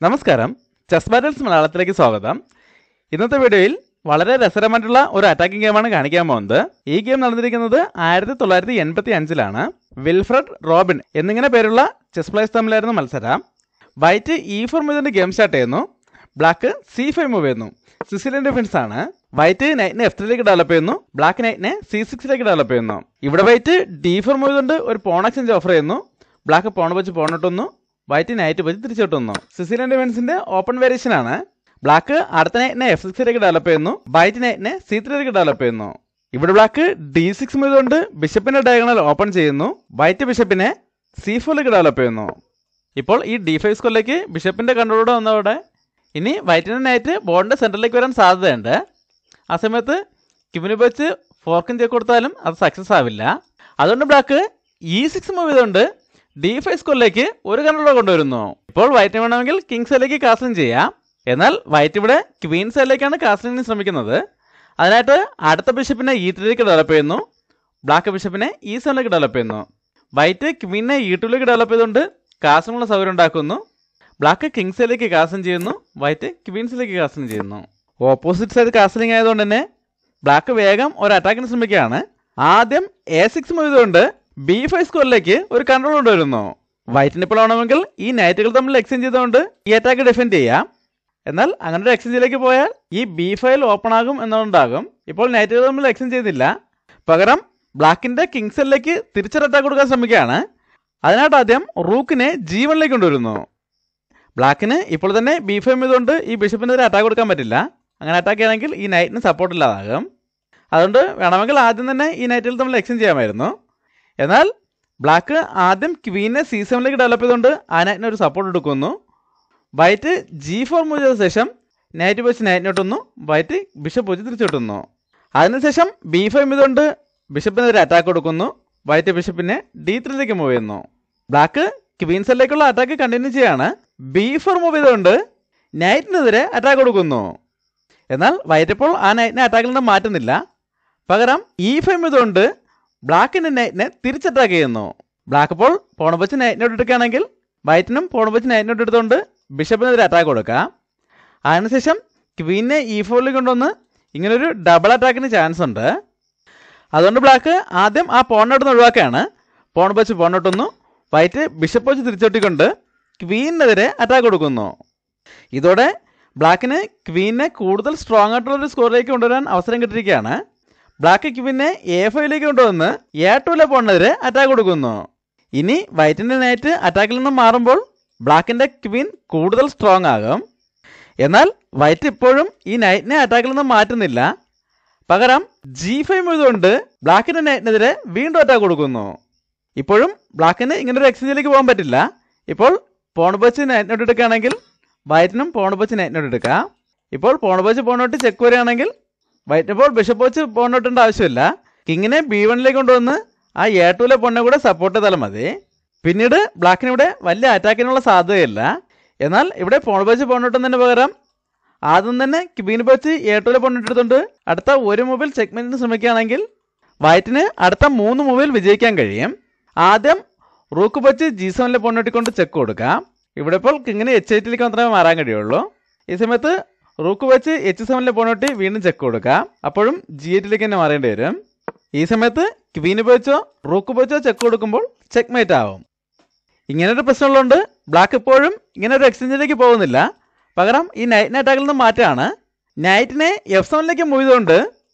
നമസ്കാരം, chess battles മലയാളത്തിലേക്ക് സ്വാഗതം. ഇന്നത്തെ വീഡിയോയിൽ വളരെ രസകരമായിട്ടുള്ള ഒരു അറ്റാക്കിംഗ് ഗെയിമാണ് കാണിക്കാൻ പോകുന്നത്. ഈ ഗെയിം നടന്നിരിക്കുന്നത് 1985-ലാണ്. വിൽഫ്രഡ് റോബിൻ എന്നിങ്ങനെ പേരുള്ള ചെസ് പ്ലേയേഴ്സ് തമ്മിലായിരുന്നു മത്സരം. വൈറ്റ് E4 മൂവിന്റെ ഗെയിം സ്റ്റാർട്ട് ചെയ്യുന്നു. ബ്ലാക്ക് C5 മൂവ് ചെയ്യുന്നു. സിസിലിയൻ ഡിഫൻസ് ആണ്. വൈറ്റ് നൈറ്റിനെ F3ലേക്ക് ഡെവലപ്പ് ചെയ്യുന്നു. ബ്ലാക്ക് നൈറ്റിനെ C6ലേക്ക് ഡെവലപ്പ് ചെയ്യുന്നു. ഇവിടെ വൈറ്റ് D4 മൂവ് കൊണ്ട് ഒരു പോൺ എക്സ്ചേഞ്ച് ഓഫർ ചെയ്യുന്നു. ബ്ലാക്ക് പോൺ വെച്ച് പോണിട്ടൊന്നു, വൈറ്റ് നൈറ്റ് വെച്ച് തിരിച്ചിട്ടുന്നു. സിസിലിയൻ ഡിഫൻസിന്റെ ഓപ്പൺ വേരിയേഷൻ ആണ്. ബ്ലാക്ക് അടുത്ത നൈറ്റിനെ F6ലേക്ക് ഡെവലപ്പ് ചെയ്യുന്നു. വൈറ്റ് നൈറ്റിനെ C3ലേക്ക് ഡെവലപ്പ് ചെയ്യുന്നു. ഇവിടെ ബ്ലാക്ക് D6 മൂവ് കൊണ്ട് ബിഷപ്പിന്റെ ഡയഗണൽ ഓപ്പൺ ചെയ്യുന്നു. വൈറ്റ് ബിഷപ്പിനെ C4ലേക്ക് ഡെവലപ്പ് ചെയ്യുന്നു. ഇപ്പോൾ ഈ D5 സ്കോറിലേക്ക് ബിഷപ്പിന്റെ കൺട്രോളോടെ വന്നതോടെ ഇനി വൈറ്റിന്റെ നൈറ്റ് ബോർഡിന്റെ സെന്ററിലേക്ക് വരാൻ സാധ്യതയുണ്ട്. ആ സമയത്ത് കിവിന് വെച്ച് ഫോർക്കും ചെക്ക് കൊടുത്താലും അത് സക്സസ് ആവില്ല. അതുകൊണ്ട് ബ്ലാക്ക് E6 മൂവ് ചെയ്തുകൊണ്ട് D5 സ്കോറിലേക്ക് ഒരു കൺട്രോളർ കൊണ്ടുവരുന്നു. ഇപ്പോൾ വൈറ്റ് വേണമെങ്കിൽ കിങ് സൈഡിലേക്ക് കാസ്ലിംഗ് ചെയ്യാം. എന്നാൽ വൈറ്റ് ഇവിടെ ക്വീൻ സൈഡിലേക്കാണ് കാസ്ലിംഗിന് ശ്രമിക്കുന്നത്. അതിനായിട്ട് അടുത്ത ബിഷപ്പിനെ E3ലേക്ക് ഡെവലപ്പ് ചെയ്യുന്നു. ബ്ലാക്ക് ബിഷപ്പിനെ E7ലേക്ക് ഡെവലപ്പ് ചെയ്യുന്നു. വൈറ്റ് ക്വീനെ E2ലേക്ക് ഡെവലപ്പ് ചെയ്തുകൊണ്ട് കാസ്ലിംഗുള്ള സൗകര്യം ഉണ്ടാക്കുന്നു. ബ്ലാക്ക് കിങ് സൈഡിലേക്ക് കാസ്ലിംഗ് ചെയ്യുന്നു. വൈറ്റ് ക്വീൻസിലേക്ക് കാസ്ലിംഗ് ചെയ്യുന്നു. ഓപ്പോസിറ്റ് സൈഡ് കാസ്ലിംഗ് ആയതുകൊണ്ട് തന്നെ ബ്ലാക്ക് വേഗം ഒരു അറ്റാക്കിന് ശ്രമിക്കുകയാണ്. ആദ്യം A6 മൂവ് ചെയ്തുകൊണ്ട് B5 സ്കോറിലേക്ക് ഒരു കൺട്രോൾ കൊണ്ടുവരുന്നു. വൈറ്റിന് ഇപ്പോൾ ആവണമെങ്കിൽ ഈ നൈറ്റുകൾ തമ്മിൽ എക്സ്ചേഞ്ച് ചെയ്തുകൊണ്ട് ഈ അറ്റാക്ക് ഡിഫെൻഡ് ചെയ്യാം. എന്നാൽ അങ്ങനെ ഒരു എക്സ്ചേഞ്ചിലേക്ക് പോയാൽ ഈ B5 ഓപ്പൺ ആകും എന്നുണ്ടാകും. ഇപ്പോൾ നൈറ്റുകൾ തമ്മിൽ എക്സ്ചേഞ്ച് ചെയ്യുന്നില്ല. പകരം ബ്ലാക്കിന്റെ കിങ് സൈഡിലേക്ക് തിരിച്ചൊരു അറ്റാക്ക് കൊടുക്കാൻ ശ്രമിക്കുകയാണ്. അതിനായിട്ട് ആദ്യം റൂക്കിനെ G1ലേക്ക് കൊണ്ടുവരുന്നു. ബ്ലാക്കിന് ഇപ്പോൾ തന്നെ B5 ചെയ്തുകൊണ്ട് ഈ ബിഷപ്പിനെതിരെ അറ്റാക്ക് കൊടുക്കാൻ പറ്റില്ല. അങ്ങനെ അറ്റാക്ക് ചെയ്യണമെങ്കിൽ ഈ നൈറ്റിന് സപ്പോർട്ട് ഇല്ലാതാകും. അതുകൊണ്ട് വേണമെങ്കിൽ ആദ്യം തന്നെ ഈ നൈറ്റുകൾ തമ്മിൽ എക്സ്ചേഞ്ച് ചെയ്യാമായിരുന്നു. എന്നാൽ ബ്ലാക്ക് ആദ്യം ക്വീനെ C7ലേക്ക് ഡെവലപ്പ് ചെയ്തുകൊണ്ട് ആ നൈറ്റിന് ഒരു സപ്പോർട്ട് എടുക്കുന്നു. വൈറ്റ് G4 മൂവ് ചെയ്ത ശേഷം നൈറ്റ് വെച്ച് നൈറ്റിനോട്ടൊന്നു, വൈറ്റ് ബിഷപ്പ് വെച്ച് തിരിച്ചിട്ടുന്നു. അതിനുശേഷം B5 ചെയ്തുകൊണ്ട് ബിഷപ്പിനെതിരെ അറ്റാക്ക് കൊടുക്കുന്നു. വൈറ്റ് ബിഷപ്പിനെ D3ലേക്ക് മൂവ് ചെയ്യുന്നു. ബ്ലാക്ക് ക്വീൻ സൈഡിലേക്കുള്ള അറ്റാക്ക് കണ്ടിന്യൂ ചെയ്യാണ്. B4 മൂവ് ചെയ്തുകൊണ്ട് നൈറ്റിനെതിരെ അറ്റാക്ക് കൊടുക്കുന്നു. എന്നാൽ വൈറ്റ് ഇപ്പോൾ ആ നൈറ്റിനെ അറ്റാക്കിൽ നിന്ന് മാറ്റുന്നില്ല. പകരം E5 ചെയ്തുകൊണ്ട് ബ്ലാക്കിൻ്റെ നൈറ്റിനെ തിരിച്ചറ്റാക്ക് ചെയ്യുന്നു. ബ്ലാക്ക് ഇപ്പോൾ പോൺ വെച്ച് നൈറ്റിനോട്ട് എടുക്കുകയാണെങ്കിൽ വൈറ്റിനും പോൺ വെച്ച് നൈറ്റിനോട്ട് എടുത്തുകൊണ്ട് ബിഷപ്പിനെതിരെ അറ്റാക്ക് കൊടുക്കാം. അതിനുശേഷം ക്വീനെ E4ലേക്ക് കൊണ്ടുവന്ന് ഇങ്ങനൊരു ഡബിൾ അറ്റാക്കിന് ചാൻസ് ഉണ്ട്. അതുകൊണ്ട് ബ്ലാക്ക് ആദ്യം ആ പോണിനോട്ട് ഒഴിവാക്കുകയാണ്. പോൺ വെച്ച് പോണിട്ടൊന്നു, വൈറ്റ് ബിഷപ്പ് വെച്ച് തിരിച്ചൊട്ടിക്കൊണ്ട് ക്വീനെതിരെ അറ്റാക്ക് കൊടുക്കുന്നു. ഇതോടെ ബ്ലാക്കിന് ക്വീനെ കൂടുതൽ സ്ട്രോങ് ആയിട്ടുള്ളൊരു സ്കോറിലേക്ക് കൊണ്ടുവരാൻ അവസരം കിട്ടിയിരിക്കുകയാണ്. ബ്ലാക്ക് ക്വീനെ A5ലേക്ക് കൊണ്ടുവന്ന് A2ലെ പോണിനെതിരെ അറ്റാക്ക് കൊടുക്കുന്നു. ഇനി വൈറ്റിൻ്റെ നൈറ്റ് അറ്റാക്കിൽ നിന്നും മാറുമ്പോൾ ബ്ലാക്കിൻ്റെ ക്വീൻ കൂടുതൽ സ്ട്രോങ് ആകും. എന്നാൽ വൈറ്റ് ഇപ്പോഴും ഈ നൈറ്റിനെ അറ്റാക്കിൽ നിന്നും മാറ്റുന്നില്ല. പകരം G5 ചെയ്തുകൊണ്ട് ബ്ലാക്കിൻ്റെ നൈറ്റിനെതിരെ വീണ്ടും അറ്റാക്ക് കൊടുക്കുന്നു. ഇപ്പോഴും ബ്ലാക്കിന് ഇങ്ങനൊരു എക്സ്ചേഞ്ചിലേക്ക് പോകാൻ പറ്റില്ല. ഇപ്പോൾ പോൺ വെച്ച് നൈറ്റിനോട്ട് എടുക്കുകയാണെങ്കിൽ വൈറ്റിനും പോൺ വെച്ച് നൈറ്റിനോട്ട് എടുക്കാം. ഇപ്പോൾ പോൺ വെച്ച് പോണോട്ട് ചെക്ക് വരികയാണെങ്കിൽ വൈറ്റ് ഇപ്പോൾ ബിഷപ്പ് വെച്ച് പോണിട്ടേണ്ട ആവശ്യമില്ല. കിങ്ങിനെ B1ലേക്ക് കൊണ്ടുവന്ന് ആ A2ലെ പോണിനെ കൂടെ സപ്പോർട്ട് ചെയ്താലും മതി. പിന്നീട് ബ്ലാക്കിന് ഇവിടെ വലിയ അറ്റാക്കിനുള്ള സാധ്യതയില്ല. എന്നാൽ ഇവിടെ പോൺ വെച്ച് പോണിട്ടുന്നതിന് പകരം ആദ്യം തന്നെ ക്വീൻ വെച്ച് A2ലെ പോണിട്ടെടുത്തുകൊണ്ട് അടുത്ത ഒരു മൂവിൽ ചെക്ക്മെന്റിന് ശ്രമിക്കുകയാണെങ്കിൽ വൈറ്റിന് അടുത്ത 3 മൂവിൽ വിജയിക്കാൻ കഴിയും. ആദ്യം റൂക്ക് വെച്ച് G7ലെ പോണിട്ടിക്കൊണ്ട് ചെക്ക് കൊടുക്കാം. ഇവിടെ ഇപ്പോൾ കിങ്ങിന് H8ലേക്ക് മാത്രമേ മാറാൻ കഴിയുള്ളൂ. ഈ സമയത്ത് റൂക്ക് വെച്ച് H7ലെ പോണിട്ടി വീണ്ടും ചെക്ക് കൊടുക്കാം. അപ്പോഴും G8ലേക്ക് തന്നെ മാറേണ്ടി വരും. ഈ സമയത്ത് ക്വീന് വെച്ചോ റൂക്ക് വെച്ചോ ചെക്ക് കൊടുക്കുമ്പോൾ ചെക്ക് മേറ്റ് ആവും. ഇങ്ങനൊരു പ്രശ്നമുള്ളതുകൊണ്ട് ബ്ലാക്ക് ഇപ്പോഴും ഇങ്ങനെ ഒരു എക്സ്ചേഞ്ചിലേക്ക് പോകുന്നില്ല. പകരം ഈ നൈറ്റിനെ അറ്റാക്കിൽ നിന്ന് മാറ്റാണ്. നൈറ്റിനെ F7ലേക്ക് മൂവ് ചെയ്തുകൊണ്ട്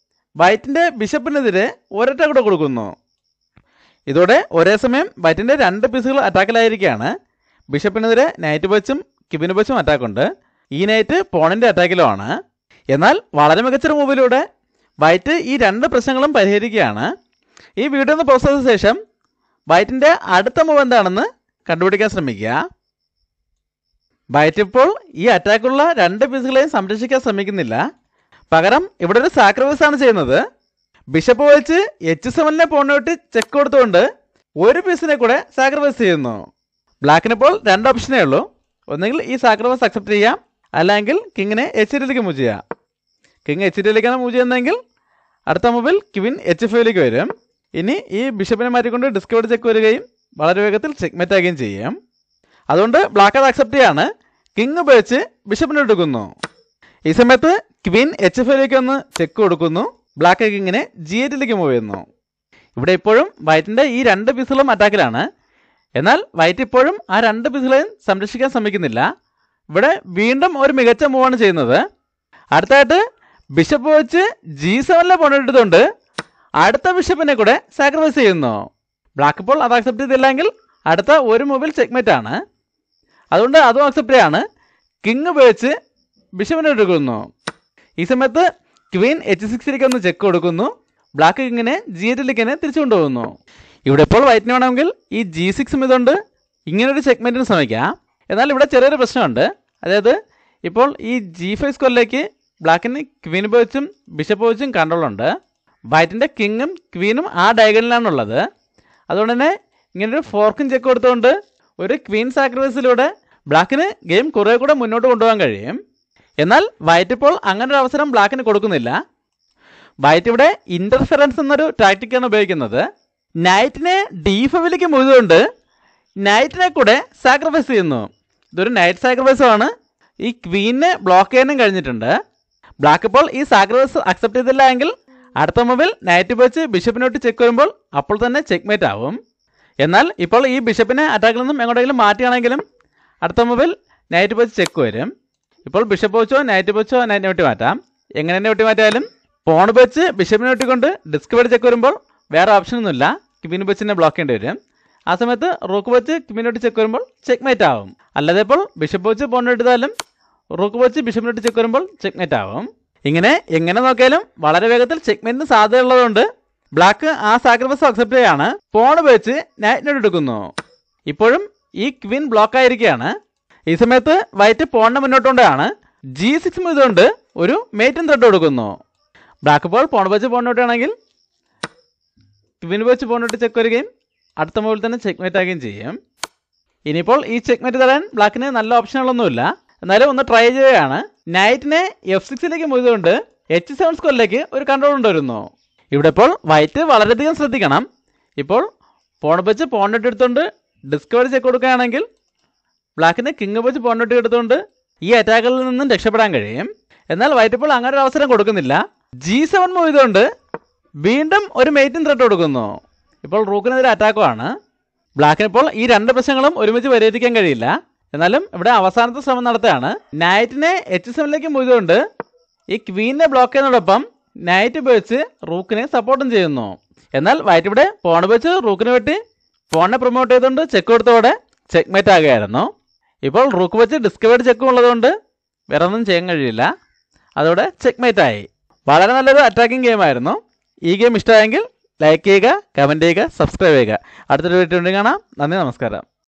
വൈറ്റിൻ്റെ ബിഷപ്പിനെതിരെ ഒരൊറ്റ കൂടെ കൊടുക്കുന്നു. ഇതോടെ ഒരേ സമയം വൈറ്റിൻ്റെ 2 പീസുകൾ അറ്റാക്കിലായിരിക്കുകയാണ്. ബിഷപ്പിനെതിരെ നൈറ്റ് വെച്ചും ക്വീന് വെച്ചും അറ്റാക്കുണ്ട്. ഈ നൈറ്റ് പോണിൻ്റെ അറ്റാക്കിലുമാണ്. എന്നാൽ വളരെ മികച്ചൊരു മൂവിലൂടെ വൈറ്റ് ഈ 2 പ്രശ്നങ്ങളും പരിഹരിക്കുകയാണ്. ഈ വീഡിയോ ഒന്ന് പോസ്റ്റ് ചെയ്ത ശേഷം വൈറ്റിൻ്റെ അടുത്ത മൂവ് എന്താണെന്ന് കണ്ടുപിടിക്കാൻ ശ്രമിക്കുക. വൈറ്റ് ഇപ്പോൾ ഈ അറ്റാക്കുള്ള 2 പീസുകളെയും സംരക്ഷിക്കാൻ ശ്രമിക്കുന്നില്ല. പകരം ഇവിടെ ഒരു സാക്രിഫൈസ് ആണ് ചെയ്യുന്നത്. ബിഷപ്പ് വെച്ച് H7ലെ പോണിട്ട് ചെക്ക് കൊടുത്തുകൊണ്ട് ഒരു പീസിനെ കൂടെ സാക്രിഫൈസ് ചെയ്യുന്നു. ബ്ലാക്കിനിപ്പോൾ 2 ഓപ്ഷനേ ഉള്ളൂ. ഒന്നുകിൽ ഈ സാക്രിഫൈസ് അക്സെപ്റ്റ് ചെയ്യാം, അല്ലെങ്കിൽ കിങ്ങിനെ H8ലേക്ക് മൂവ് ചെയ്യാം. കിങ് H8ലേക്കാണ് മൂവ് ചെയ്യുന്നതെങ്കിൽ അടുത്ത മൂവിൽ ക്വീൻ H5ലേക്ക് വരും. ഇനി ഈ ബിഷപ്പിനെ മാറ്റിക്കൊണ്ട് ഡിസ്കവേർഡ് ചെക്ക് വരികയും വളരെ വേഗത്തിൽ ചെക്ക്മേറ്റ് ആകുകയും ചെയ്യും. അതുകൊണ്ട് ബ്ലാക്ക് അത് അക്സെപ്റ്റ് ചെയ്യാണ്. കിങ് ഉപയോഗിച്ച് ബിഷപ്പിനെ എടുക്കുന്നു. ഈ സമയത്ത് ക്വീൻ H5ലേക്ക് ഒന്ന് ചെക്ക് കൊടുക്കുന്നു. ബ്ലാക്ക് കിങ്ങിനെ G8ലേക്ക് മൂവ് ചെയ്യുന്നു. ഇവിടെ ഇപ്പോഴും വൈറ്റിന്റെ ഈ 2 പീസുകളും അറ്റാക്കിലാണ്. എന്നാൽ വൈറ്റ് ഇപ്പോഴും ആ 2 പീസുകളെയും സംരക്ഷിക്കാൻ ശ്രമിക്കുന്നില്ല. ഇവിടെ വീണ്ടും ഒരു മികച്ച മൂവാണ് ചെയ്യുന്നത്. അടുത്തായിട്ട് ബിഷപ്പ് വെച്ച് G7 പോണെടുത്തുകൊണ്ട് അടുത്ത ബിഷപ്പിനെ കൂടെ സാക്രിഫൈസ് ചെയ്യുന്നു. ബ്ലാക്ക് ഇപ്പോൾ അത് അക്സെപ്റ്റ് ചെയ്തില്ലെങ്കിൽ അടുത്ത ഒരു മൂവിൽ ചെക്ക്മേറ്റ് ആണ്. അതുകൊണ്ട് അതും അക്സെപ്റ്റ് ചെയ്യാണ്. കിങ് ഉപയോഗിച്ച് ബിഷപ്പിനെ എടുക്കുന്നു. ഈ സമയത്ത് ക്വീൻ H6ലേക്ക് ഒന്ന് ചെക്ക് കൊടുക്കുന്നു. ബ്ലാക്ക് കിങ്ങിനെ G8ലേക്ക് തന്നെ തിരിച്ചു കൊണ്ടുപോകുന്നു. ഇവിടെ ഇപ്പോൾ വൈറ്റിന് വേണമെങ്കിൽ ഈ G6 ഇതുകൊണ്ട് ഇങ്ങനൊരു ചെക്ക്മേറ്റിന് ശ്രമിക്കാം. എന്നാൽ ഇവിടെ ചെറിയൊരു പ്രശ്നമുണ്ട്. അതായത് ഇപ്പോൾ ഈ G5 സ്ക്വയറിലേക്ക് ബ്ലാക്കിന് ക്വീൻ ഉപയോഗിച്ചും ബിഷപ്പ് ഉപയോഗിച്ചും കൺട്രോൾ ഉണ്ട്. വൈറ്റിൻ്റെ കിങ്ങും ക്വീനും ആ ഡയഗണലിലാണുള്ളത്. അതുകൊണ്ട് തന്നെ ഇങ്ങനൊരു ഫോർക്കും ചെക്ക് കൊടുത്തുകൊണ്ട് ഒരു ക്വീൻ സാക്രിഫൈസിലൂടെ ബ്ലാക്കിന് ഗെയിം കുറേ കൂടെ മുന്നോട്ട് കൊണ്ടുപോകാൻ കഴിയും. എന്നാൽ വൈറ്റ് ഇപ്പോൾ അങ്ങനൊരു അവസരം ബ്ലാക്കിന് കൊടുക്കുന്നില്ല. വൈറ്റ് ഇവിടെ ഇൻ്റർഫെറൻസ് എന്നൊരു ടാക്റ്റിക്കാണ് ഉപയോഗിക്കുന്നത്. നൈറ്റിനെ D5ലേക്ക് മൂവ്തുകൊണ്ട് നൈറ്റിനെ കൂടെ സാക്രിഫൈസ് ചെയ്യുന്നു. ഇതൊരു നൈറ്റ് സാക്രിഫൈസും ആണ്. ഈ ക്വീനിനെ ബ്ലോക്ക് ചെയ്യാനും കഴിഞ്ഞിട്ടുണ്ട്. ബ്ലാക്ക് ഇപ്പോൾ ഈ സാക്രിഫൈസ് അക്സെപ്റ്റ് ചെയ്തില്ല എങ്കിൽ അടുത്ത മൂവിൽ നൈറ്റ് വെച്ച് ബിഷപ്പിനോട്ട് ചെക്ക് വരുമ്പോൾ അപ്പോൾ തന്നെ ചെക്ക്മേറ്റ് ആവും. എന്നാൽ ഇപ്പോൾ ഈ ബിഷപ്പിനെ അറ്റാക്കിൽ നിന്നും എങ്ങോട്ടെങ്കിലും മാറ്റുകയാണെങ്കിലും അടുത്ത മൂവിൽ നൈറ്റ് വെച്ച് ചെക്ക് വരും. ഇപ്പോൾ ബിഷപ്പ് വെച്ചോ നൈറ്റ് വെച്ചോ നൈറ്റിനെ വെട്ടി മാറ്റാം. എങ്ങനെ തന്നെ വെട്ടി മാറ്റിയാലും പോൺ വെച്ച് ബിഷപ്പിനെ വെട്ടിക്കൊണ്ട് ഡിസ്ക് വെച്ച് ചെക്ക് വരുമ്പോൾ വേറെ ഓപ്ഷനൊന്നുമില്ല. ക്വീൻ വെച്ചിനെ ബ്ലോക്ക് ചെയ്യേണ്ടി വരും. ആ സമയത്ത് റൂക്ക് വെച്ച് ക്വീനോട്ട് ചെക്ക് വരുമ്പോൾ ചെക്ക്മേറ്റ് ആവും. അല്ലാതെ ഇപ്പോൾ ബിഷപ്പ് വെച്ച് പോൺ എടുത്താലും റൂക്ക് വെച്ച് ബിഷപ്പിനോട്ട് ചെക്ക് വരുമ്പോൾ ചെക്ക്മേറ്റ് ആവും. ഇങ്ങനെ എങ്ങനെ നോക്കിയാലും വളരെ വേഗത്തിൽ ചെക്ക്മേറ്റിന് സാധ്യതയുള്ളതുകൊണ്ട് ബ്ലാക്ക് ആ സാക്രിഫൈസ് അക്സെപ്റ്റ് ചെയ്യാണ്. പോൺ വെച്ച് നൈറ്റിനോട് എടുക്കുന്നു. ഇപ്പോഴും ഈ ക്വീൻ ബ്ലോക്ക് ആയിരിക്കുകയാണ്. ഈ സമയത്ത് വൈറ്റ് പോണിനെ മുന്നോട്ടുകൊണ്ടാണ് G6 ഇതുകൊണ്ട് ഒരു മേറ്റും ത്രെഡ് കൊടുക്കുന്നു. ബ്ലാക്ക് ഇപ്പോൾ പോൺ വെച്ച് പോണിനോട്ടാണെങ്കിൽ ക്വീൻ വെച്ച് പോണിനോട്ട് ചെക്ക് വരികയും അടുത്ത മൂവിൽ തന്നെ ചെക്ക്മേറ്റ് ആകുകയും ചെയ്യും. ഇനിയിപ്പോൾ ഈ ചെക്ക്മേറ്റ് തരാൻ ബ്ലാക്കിന് നല്ല ഓപ്ഷനുകളൊന്നുമില്ല. എന്നാലും ഒന്ന് ട്രൈ ചെയ്യുകയാണ്. നൈറ്റിനെ F6ലേക്ക് മൂവ്തുകൊണ്ട് H7 സ്ക്വയറിലേക്ക് ഒരു കൺട്രോൾ കൊണ്ടുവരുന്നു. ഇവിടെ ഇപ്പോൾ വൈറ്റ് വളരെയധികം ശ്രദ്ധിക്കണം. ഇപ്പോൾ പോൺ വെച്ച് പോണിനോട്ട് എടുത്തുകൊണ്ട് ഡിസ്കവറി ചെക്ക് കൊടുക്കുകയാണെങ്കിൽ ബ്ലാക്കിന് കിങ് വെച്ച് പോണിനോട്ട് എടുത്തുകൊണ്ട് ഈ അറ്റാക്കുകളിൽ നിന്നും രക്ഷപ്പെടാൻ കഴിയും. എന്നാൽ വൈറ്റ് ഇപ്പോൾ അങ്ങനെ ഒരു അവസരം കൊടുക്കുന്നില്ല. G7 മൂവ് ചെയ്തുകൊണ്ട് വീണ്ടും ഒരു മേറ്റിംഗ് ത്രെഡ് കൊടുക്കുന്നു. ഇപ്പോൾ റൂക്കിനെതിരെ അറ്റാക്കുമാണ്. ബ്ലാക്കിന് ഇപ്പോൾ ഈ 2 പ്രശ്നങ്ങളും ഒരുമിച്ച് പരിഹരിക്കാൻ കഴിയില്ല. എന്നാലും ഇവിടെ അവസാനത്തെ ശ്രമം നടത്തുകയാണ്. നൈറ്റിനെ H7ലേക്ക് മൂവ് ചെയ്തുകൊണ്ട് ഈ ക്വീനിനെ ബ്ലോക്ക് ചെയ്യുന്നതോടൊപ്പം നൈറ്റ് ഉപയോഗിച്ച് റൂക്കിനെ സപ്പോർട്ടും ചെയ്യുന്നു. എന്നാൽ വൈറ്റ് ഇവിടെ പോൺ വെച്ച് റൂക്കിനെ വെട്ടി പോണിനെ പ്രൊമോട്ട് ചെയ്തുകൊണ്ട് ചെക്ക് കൊടുത്തതോടെ ചെക്ക്മേറ്റ് ആകുകയായിരുന്നു. ഇപ്പോൾ റൂക്ക് വെച്ച് ഡിസ്കവേർഡ് ചെക്കും ഉള്ളതുകൊണ്ട് വേറെ ഒന്നും ചെയ്യാൻ കഴിയില്ല. അതോടെ ചെക്ക്മേറ്റ് ആയി. വളരെ നല്ലൊരു അറ്റാക്കിംഗ് ഗെയിമായിരുന്നു. ഈ ഗെയിം ഇഷ്ടമായെങ്കിൽ ലൈക്ക് ചെയ്യുക, കമൻറ്റ് ചെയ്യുക, സബ്സ്ക്രൈബ് ചെയ്യുക. അടുത്തൊരു വീഡിയോ കാണാം. നന്ദി, നമസ്കാരം.